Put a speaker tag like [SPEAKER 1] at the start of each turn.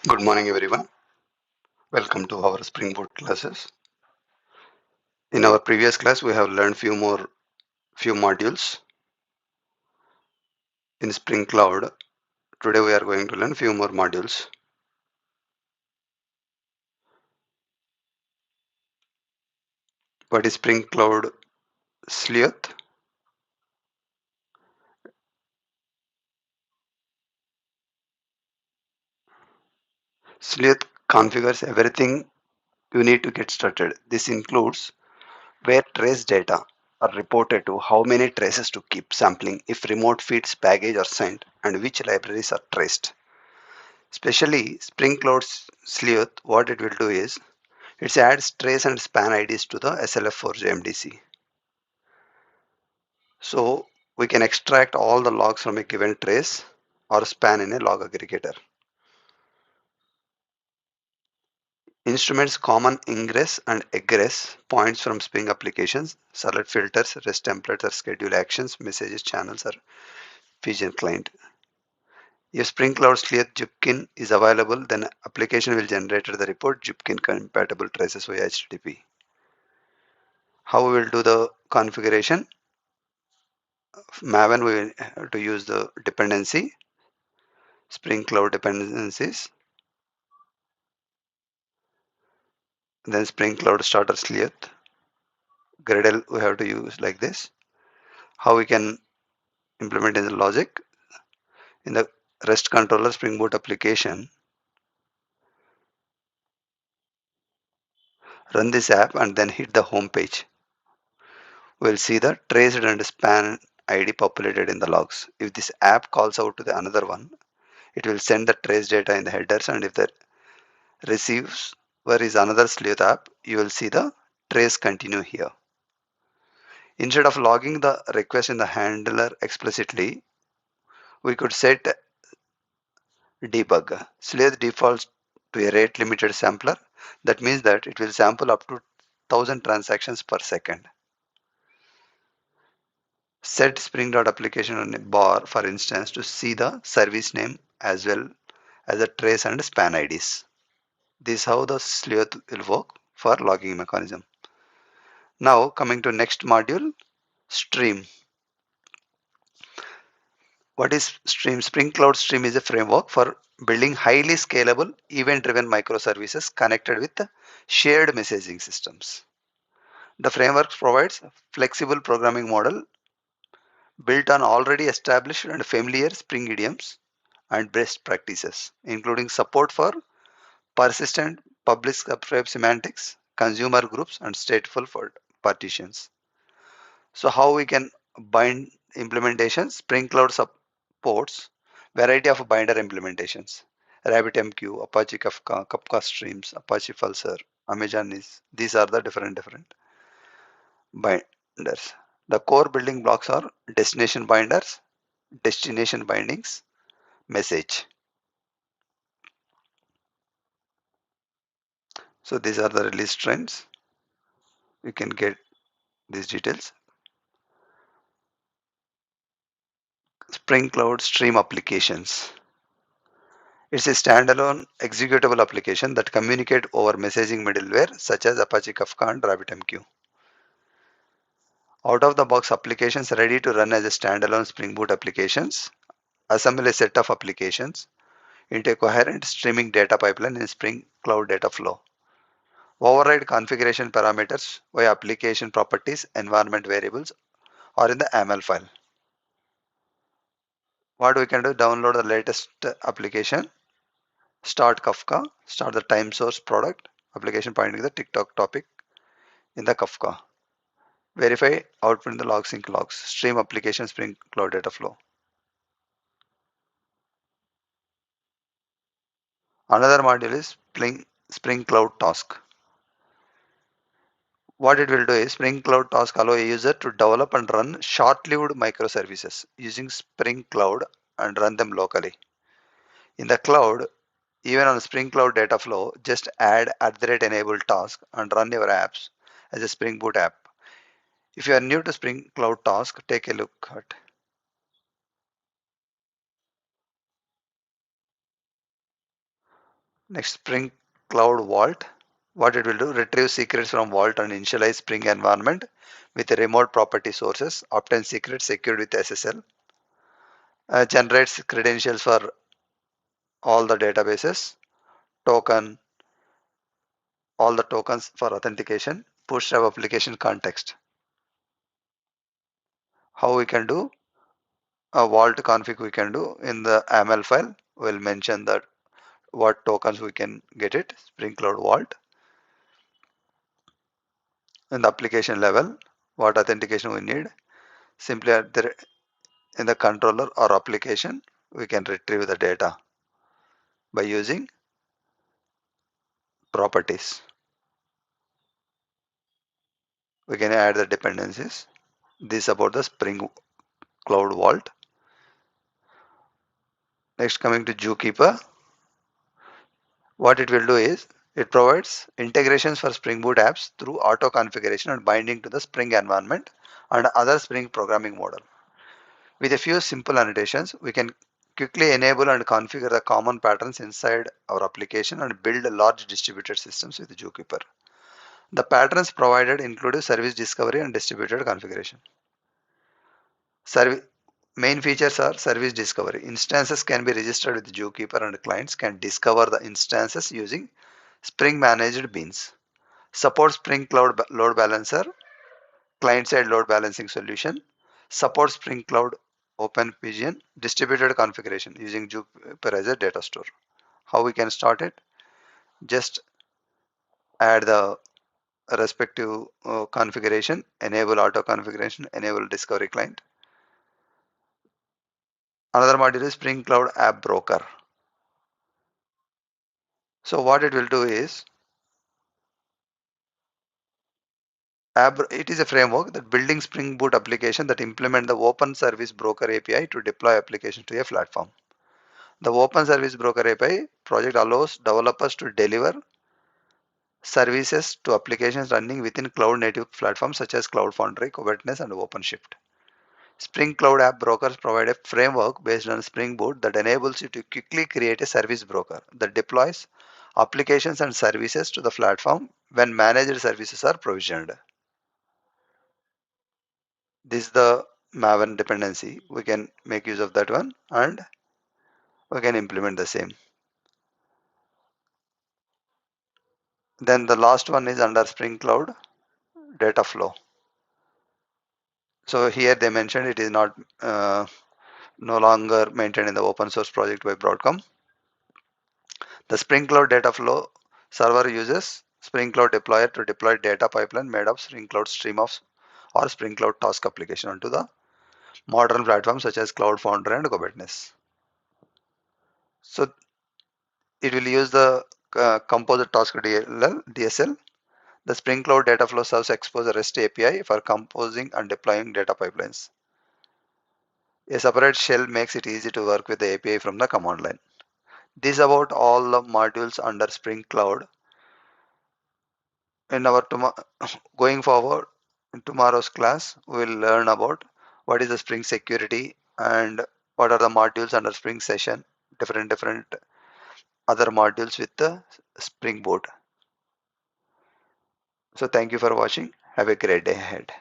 [SPEAKER 1] Good morning, everyone. Welcome to our Spring Boot classes. In our previous class, we have learned few modules in Spring Cloud. Today, we are going to learn few more modules. What is Spring Cloud Sleuth? Sleuth configures everything you need to get started. This includes where trace data are reported to, how many traces to keep sampling, if remote feeds, baggage are sent, and which libraries are traced. Especially Spring Cloud Sleuth, what it will do is it adds trace and span IDs to the SLF4 JMDC. So we can extract all the logs from a given trace or span in a log aggregator. Instruments common ingress and egress points from Spring applications, select filters, REST templates or schedule actions, messages, channels or Fusion client. If Spring Cloud Sleuth Jupkin is available, then application will generate the report Jupkin compatible traces via HTTP. How we will do the configuration? Maven we will have to use the dependency, Spring Cloud dependencies, then Spring Cloud Starter Sleuth. Gradle we have to use like this. How we can implement in the logic in the REST controller Spring Boot application. Run this app and then hit the home page. We'll see the traced and span ID populated in the logs. If this app calls out to the another one, it will send the trace data in the headers, and if the receives where is another Sleuth app, you will see the trace continue here. Instead of logging the request in the handler explicitly, we could set debug. Sleuth defaults to a rate limited sampler. That means that it will sample up to 1000 transactions per second. Set Spring.application on a bar, for instance, to see the service name as well as the trace and span IDs. This is how the Sleuth will work for logging mechanism. Now coming to next module, Stream. What is Stream? Spring Cloud Stream is a framework for building highly scalable event-driven microservices connected with shared messaging systems. The framework provides a flexible programming model built on already established and familiar Spring idioms and best practices, including support for persistent public subscribe semantics, consumer groups, and stateful partitions. So how we can bind implementations? Spring Cloud supports variety of binder implementations. RabbitMQ, Apache Kafka, Kafka Streams, Apache Pulsar, Amazon is. These are the different binders. The core building blocks are destination binders, destination bindings, message. So these are the release trends. You can get these details. Spring Cloud Stream applications. It's a standalone executable application that communicate over messaging middleware such as Apache Kafka and RabbitMQ. Out of the box applications ready to run as a standalone Spring Boot applications. Assemble a set of applications into a coherent streaming data pipeline in Spring Cloud Data Flow. Override configuration parameters via application properties, environment variables, or in the YAML file. What we can do, download the latest application, start Kafka, start the time source product, application pointing to the TikTok topic in the Kafka. Verify output in the log sync logs, stream application Spring Cloud Data Flow. Another module is Spring Cloud Task. What it will do is Spring Cloud Task allow a user to develop and run short-lived microservices using Spring Cloud and run them locally. In the cloud, even on Spring Cloud Data Flow, just add @enable task and run your apps as a Spring Boot app. If you are new to Spring Cloud Task, take a look at. Next, Spring Cloud Vault. What it will do, retrieve secrets from Vault and initialize Spring environment with remote property sources, obtain secrets secured with SSL, generates credentials for all the databases, token, all the tokens for authentication, push of application context. How we can do a vault config we can do in the YAML file. We'll mention that what tokens we can get it, Spring Cloud Vault. In the application level, what authentication we need, simply in the controller or application, we can retrieve the data by using properties. We can add the dependencies. This about the Spring Cloud Vault. Next, coming to Zookeeper, what it will do is it provides integrations for Spring Boot apps through auto configuration and binding to the Spring environment and other Spring programming model. With a few simple annotations, we can quickly enable and configure the common patterns inside our application and build large distributed systems with Zookeeper. The patterns provided include service discovery and distributed configuration. Serv Main features are service discovery. Instances can be registered with Zookeeper and clients can discover the instances using Spring managed beans. Support Spring Cloud Load Balancer, client-side load balancing solution. Support Spring Cloud OpenVPN, distributed configuration using Jupyter as a data store. How we can start it? Just add the respective configuration, enable auto configuration, enable discovery client. Another module is Spring Cloud App Broker. So what it will do is, it is a framework that building Spring Boot application that implement the Open Service Broker API to deploy applications to a platform. The Open Service Broker API project allows developers to deliver services to applications running within cloud native platforms such as Cloud Foundry, Kubernetes, and OpenShift. Spring Cloud App Brokers provide a framework based on Spring Boot that enables you to quickly create a service broker that deploys applications and services to the platform when managed services are provisioned. This is the Maven dependency. We can make use of that one and we can implement the same. Then the last one is under Spring Cloud Data Flow. So here they mentioned it is not no longer maintained in the open source project by Broadcom. The Spring Cloud Data Flow server uses Spring Cloud Deployer to deploy data pipeline made of Spring Cloud Stream of or Spring Cloud Task application onto the modern platforms such as Cloud Foundry and Kubernetes. So it will use the Composite Task DSL. The Spring Cloud Data Flow serves expose a REST API for composing and deploying data pipelines. A separate shell makes it easy to work with the API from the command line. This is about all the modules under Spring Cloud. In our going forward, in tomorrow's class, we will learn about what is the Spring security and what are the modules under Spring session, different other modules with the Spring Boot. So thank you for watching. Have a great day ahead.